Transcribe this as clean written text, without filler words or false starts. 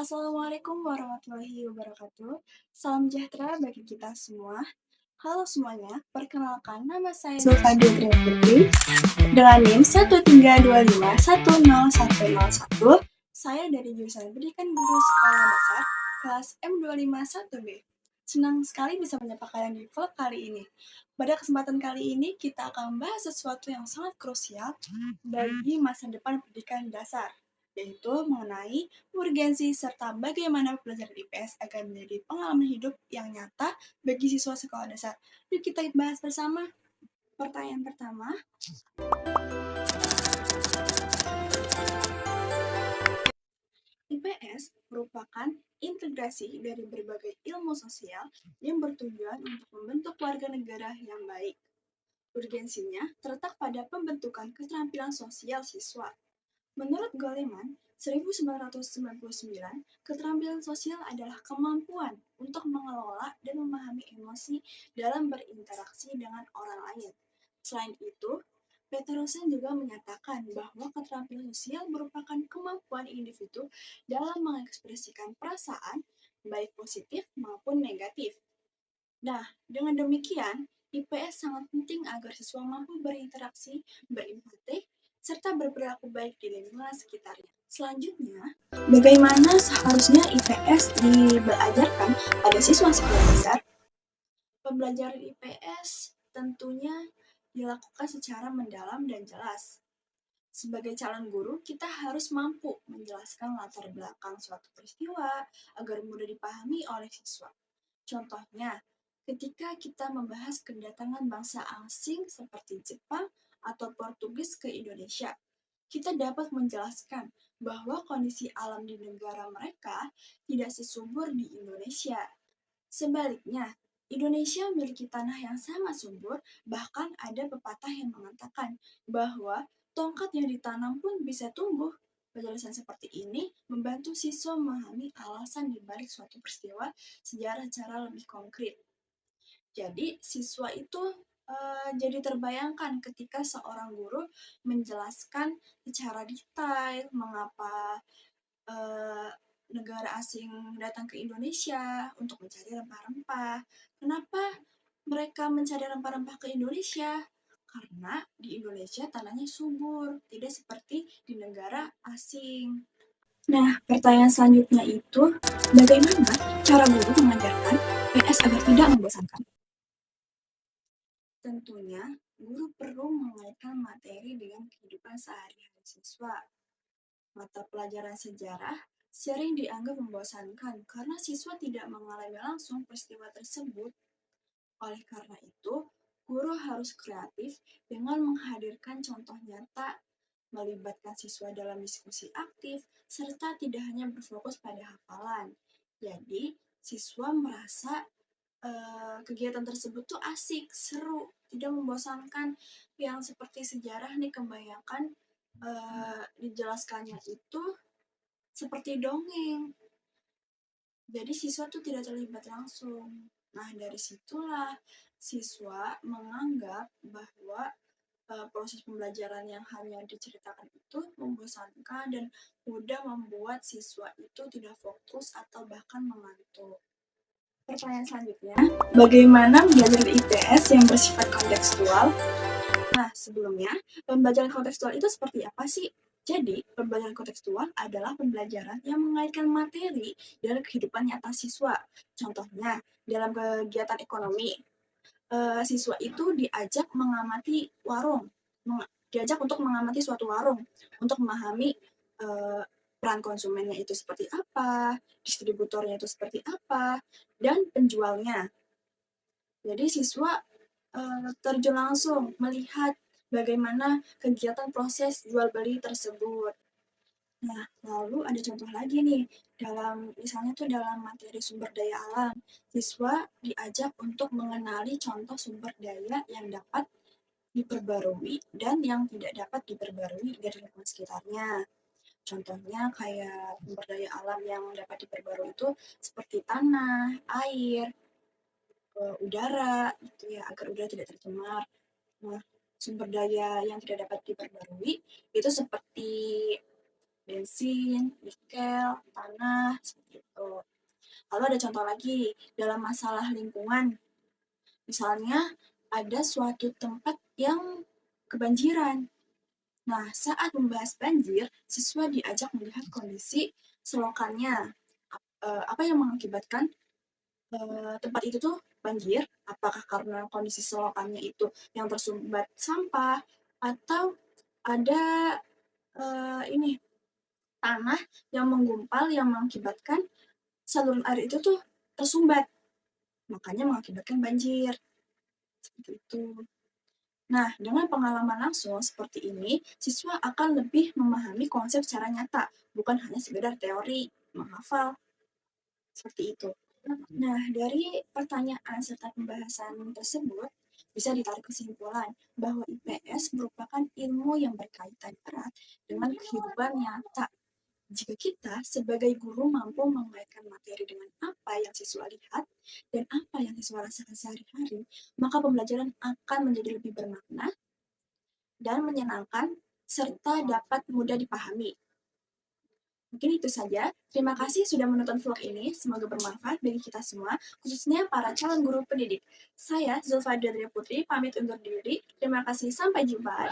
Assalamualaikum warahmatullahi wabarakatuh. Salam sejahtera bagi kita semua. Halo semuanya, perkenalkan nama saya Zulfa Dudri Putri dengan NIM 132510101. Saya dari jurusan Pendidikan Guru Sekolah Dasar kelas M251B. Senang sekali bisa menyapa kalian di vlog kali ini. Pada kesempatan kali ini kita akan membahas sesuatu yang sangat krusial bagi masa depan pendidikan dasar, yaitu mengenai urgensi serta bagaimana pelajaran IPS akan menjadi pengalaman hidup yang nyata bagi siswa sekolah dasar. Yuk kita bahas bersama. Pertanyaan pertama, IPS merupakan integrasi dari berbagai ilmu sosial yang bertujuan untuk membentuk warga negara yang baik. Urgensinya terletak pada pembentukan keterampilan sosial siswa. Menurut Goleman, 1999, keterampilan sosial adalah kemampuan untuk mengelola dan memahami emosi dalam berinteraksi dengan orang lain. Selain itu, Peterson juga menyatakan bahwa keterampilan sosial merupakan kemampuan individu dalam mengekspresikan perasaan, baik positif maupun negatif. Nah, dengan demikian, IPS sangat penting agar siswa mampu berinteraksi, berempati, serta berperilaku baik di lingkungan sekitarnya. Selanjutnya, bagaimana seharusnya IPS diajarkan pada siswa sekolah dasar? Pembelajaran IPS tentunya dilakukan secara mendalam dan jelas. Sebagai calon guru, kita harus mampu menjelaskan latar belakang suatu peristiwa agar mudah dipahami oleh siswa. Contohnya, ketika kita membahas kedatangan bangsa asing seperti Jepang atau Portugis ke Indonesia, kita dapat menjelaskan bahwa kondisi alam di negara mereka tidak sesubur di Indonesia. Sebaliknya, Indonesia memiliki tanah yang sangat subur, bahkan ada pepatah yang mengatakan bahwa tongkat yang ditanam pun bisa tumbuh. Penjelasan seperti ini membantu siswa memahami alasan di balik suatu peristiwa sejarah secara lebih konkret. Jadi, siswa itu jadi terbayangkan ketika seorang guru menjelaskan secara detail mengapa eh, negara asing datang ke Indonesia untuk mencari rempah-rempah. Kenapa mereka mencari rempah-rempah ke Indonesia? Karena di Indonesia tanahnya subur, tidak seperti di negara asing. Nah, pertanyaan selanjutnya itu, bagaimana cara guru mengajarkan PS agar tidak membosankan? Tentunya, guru perlu mengaitkan materi dengan kehidupan sehari-hari siswa. Mata pelajaran sejarah sering dianggap membosankan karena siswa tidak mengalami langsung peristiwa tersebut. Oleh karena itu, guru harus kreatif dengan menghadirkan contoh nyata, melibatkan siswa dalam diskusi aktif, serta tidak hanya berfokus pada hafalan. Jadi, siswa merasa kegiatan tersebut tuh asik, seru, tidak membosankan. Yang seperti sejarah nih, kebanyakan dijelaskannya itu seperti dongeng. Jadi siswa tuh tidak terlibat langsung. Nah, dari situlah siswa menganggap bahwa proses pembelajaran yang hanya diceritakan itu membosankan dan mudah membuat siswa itu tidak fokus atau bahkan mengantuk. Pertanyaan selanjutnya, bagaimana belajar IPS yang bersifat kontekstual? Nah, sebelumnya, pembelajaran kontekstual itu seperti apa sih? Jadi, pembelajaran kontekstual adalah pembelajaran yang mengaitkan materi dari kehidupan nyata siswa. Contohnya, dalam kegiatan ekonomi, siswa itu diajak mengamati warung, diajak untuk mengamati suatu warung, untuk memahami peran konsumennya itu seperti apa, distributornya itu seperti apa, dan penjualnya. Jadi siswa terjun langsung melihat bagaimana kegiatan proses jual beli tersebut. Nah, lalu ada contoh lagi nih, misalnya tuh dalam materi sumber daya alam, siswa diajak untuk mengenali contoh sumber daya yang dapat diperbarui dan yang tidak dapat diperbarui dari lingkungan sekitarnya. Contohnya kayak sumber daya alam yang dapat diperbarui itu seperti tanah, air, udara, gitu ya, agar udara tidak tercemar. Nah, sumber daya yang tidak dapat diperbarui itu seperti bensin, nikel, tanah, seperti itu. Lalu ada contoh lagi dalam masalah lingkungan. Misalnya ada suatu tempat yang kebanjiran. Nah, saat membahas banjir, siswa diajak melihat kondisi selokannya. Apa yang mengakibatkan tempat itu tuh banjir? Apakah karena kondisi selokannya itu yang tersumbat sampah atau ada ini tanah yang menggumpal yang mengakibatkan saluran air itu tuh tersumbat, makanya mengakibatkan banjir. Seperti itu. Nah, dengan pengalaman langsung seperti ini, siswa akan lebih memahami konsep secara nyata, bukan hanya sekedar teori, menghafal, seperti itu. Nah, dari pertanyaan serta pembahasan tersebut, bisa ditarik kesimpulan bahwa IPS merupakan ilmu yang berkaitan erat dengan kehidupan nyata. Jika kita sebagai guru mampu mengaitkan materi dengan apa yang siswa lihat dan apa yang siswa rasakan sehari-hari, maka pembelajaran akan menjadi lebih bermakna dan menyenangkan serta dapat mudah dipahami. Mungkin itu saja. Terima kasih sudah menonton vlog ini. Semoga bermanfaat bagi kita semua, khususnya para calon guru pendidik. Saya Zulfa Putri, pamit undur diri. Terima kasih, sampai jumpa.